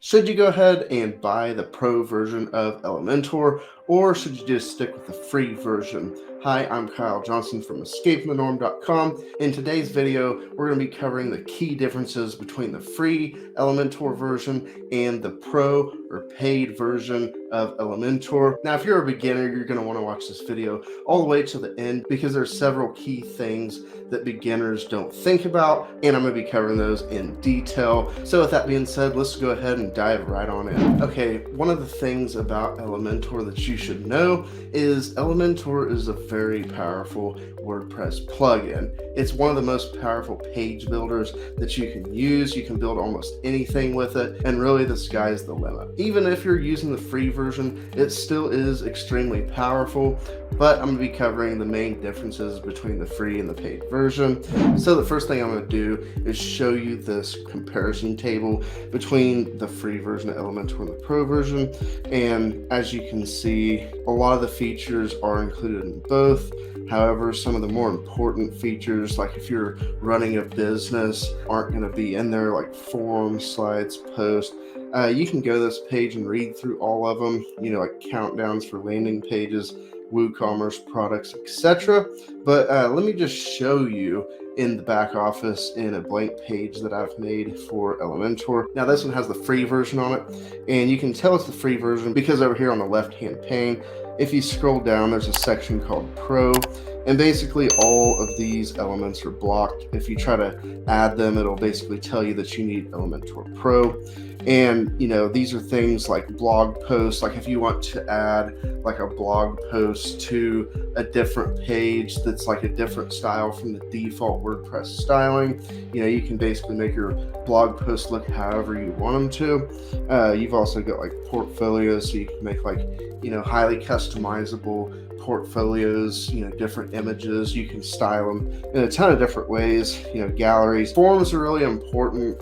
Should you go ahead and buy the Pro version of Elementor, or should you just stick with the free version? Hi, I'm Kyle Johnson from escapingthenorm.com. In today's video, we're going to be covering the key differences between the free Elementor version and the Pro or paid version of Elementor. Now, if you're a beginner, you're going to want to watch this video all the way to the end because there's several key things that beginners don't think about, and I'm going to be covering those in detail. So with that being said, let's go ahead and dive right on in. Okay, one of the things about Elementor that you should know is Elementor is a very powerful WordPress plugin. It's one of the most powerful page builders that you can use. You can build almost anything with it, and really the sky's the limit. Even if you're using the free version, it still is extremely powerful, but I'm going to be covering the main differences between the free and the paid version. So the first thing I'm going to do is show you this comparison table between the free version of Elementor and the Pro version. And as you can see, a lot of the features are included in both. However, some of the more important features, like if you're running a business, aren't going to be in there, like forms, slides, posts. You can go to this page and read through all of them, like countdowns for landing pages, WooCommerce products, etc. But let me just show you in the back office in a blank page that I've made for Elementor. Now this one has the free version on it, and you can tell it's the free version because over here on the left hand pane, if you scroll down, there's a section called Pro, and basically all of these elements are blocked. If you try to add them, it'll basically tell you that you need Elementor Pro. And these are things like blog posts. Like if you want to add like a blog post to a different page that's like a different style from the default WordPress styling, you can basically make your blog post look however you want them to. You've also got like portfolios, so you can make like highly customizable portfolios, different images. You can style them in a ton of different ways. Galleries, forms are really important,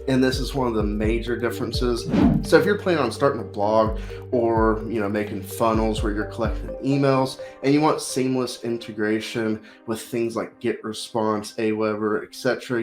and this is one of the major differences. So if you're planning on starting a blog or making funnels where you're collecting emails and you want seamless integration with things like GetResponse, Aweber, etc.,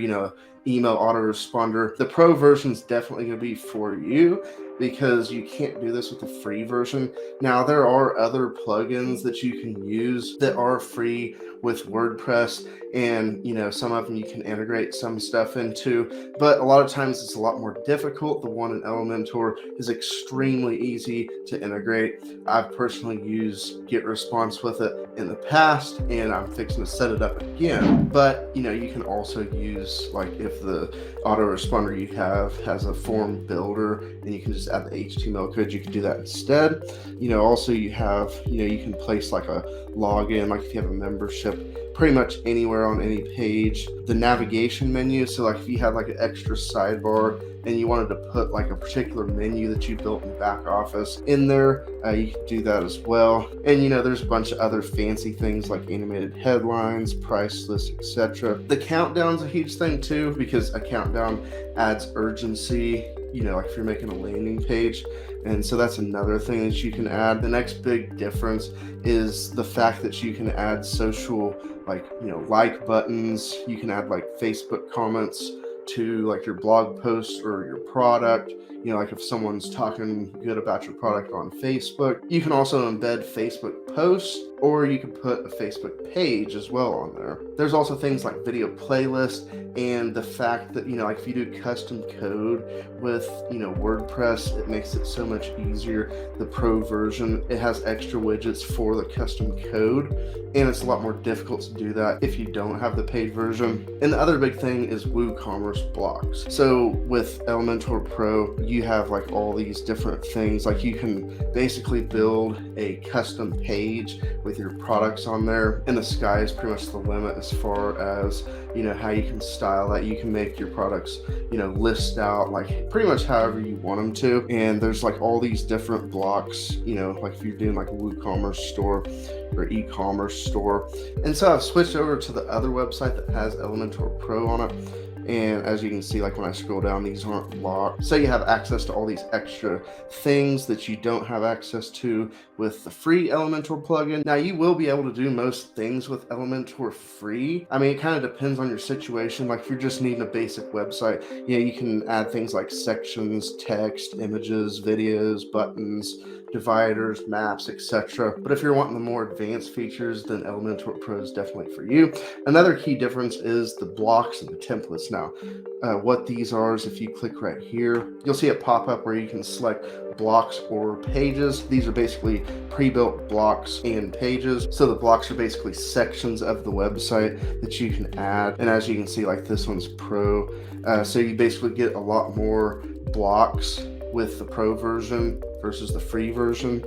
email autoresponder, the Pro version is definitely going to be for you, because you can't do this with the free version. Now, there are other plugins that you can use that are free with WordPress, and some of them you can integrate some stuff into, but a lot of times it's a lot more difficult. The one in Elementor is extremely easy to integrate. I've personally used GetResponse with it in the past, and I'm fixing to set it up again. But you can also use, like, if the autoresponder you have has a form builder and you can just add the HTML code, you can do that instead. Also you have, you can place like a login, like if you have a membership, pretty much anywhere on any page. The navigation menu, so like if you had like an extra sidebar and you wanted to put like a particular menu that you built in the back office in there, you can do that as well. And there's a bunch of other fancy things like animated headlines, price lists, etc. The countdown's a huge thing too, because a countdown adds urgency, like if you're making a landing page. And so that's another thing that you can add. The next big difference is the fact that you can add social, like buttons. You can add like Facebook comments to like your blog post or your product. Like if someone's talking good about your product on Facebook, you can also embed Facebook posts, or you can put a Facebook page as well on there. There's also things like video playlist, and the fact that, like if you do custom code with, WordPress, it makes it so much easier. The Pro version, it has extra widgets for the custom code, and it's a lot more difficult to do that if you don't have the paid version. And the other big thing is WooCommerce blocks. So with Elementor Pro, you have like all these different things. Like you can basically build a custom page with your products on there, and the sky is pretty much the limit as far as how you can style that. You can make your products list out like pretty much however you want them to, and there's like all these different blocks, like if you're doing like a WooCommerce store or e-commerce store. And so I've switched over to the other website that has Elementor Pro on it. And as you can see, like when I scroll down, these aren't locked. So you have access to all these extra things that you don't have access to with the free Elementor plugin. Now you will be able to do most things with Elementor free. I mean, it kind of depends on your situation. Like if you're just needing a basic website, you can add things like sections, text, images, videos, buttons, dividers, maps, etc. But if you're wanting the more advanced features, then Elementor Pro is definitely for you. Another key difference is the blocks and the templates. Now, what these are is if you click right here, you'll see a pop-up where you can select blocks or pages. These are basically pre-built blocks and pages. So the blocks are basically sections of the website that you can add. And as you can see, like this one's Pro. So you basically get a lot more blocks with the Pro version versus the free version,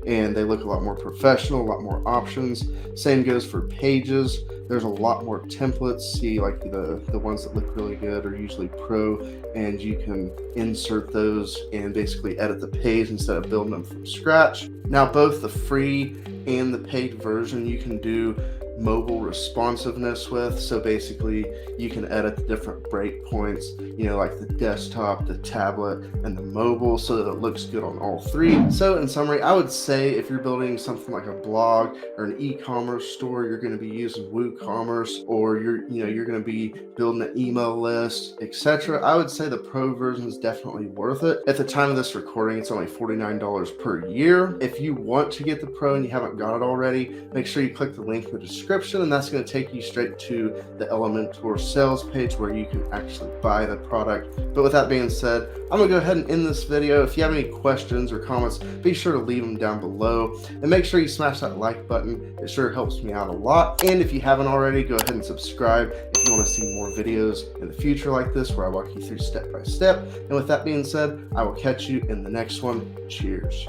and they look a lot more professional, a lot more options. Same goes for pages. There's a lot more templates. See, like the ones that look really good are usually Pro, and you can insert those and basically edit the page instead of building them from scratch. Now, both the free and the paid version you can do mobile responsiveness with. So basically you can edit the different breakpoints, like the desktop, the tablet, and the mobile, so that it looks good on all three. So in summary, I would say if you're building something like a blog or an e-commerce store, you're going to be using WooCommerce, or you're going to be building an email list, etc. I would say the Pro version is definitely worth it. At the time of this recording, it's only $49 per year. If you want to get the Pro and you haven't got it already, make sure you click the link in the description, and that's going to take you straight to the Elementor sales page where you can actually buy the product. But with that being said, I'm going to go ahead and end this video. If you have any questions or comments, be sure to leave them down below, and make sure you smash that like button. It sure helps me out a lot. And if you haven't already, go ahead and subscribe if you want to see more videos in the future like this, where I walk you through step by step. And with that being said, I will catch you in the next one. Cheers.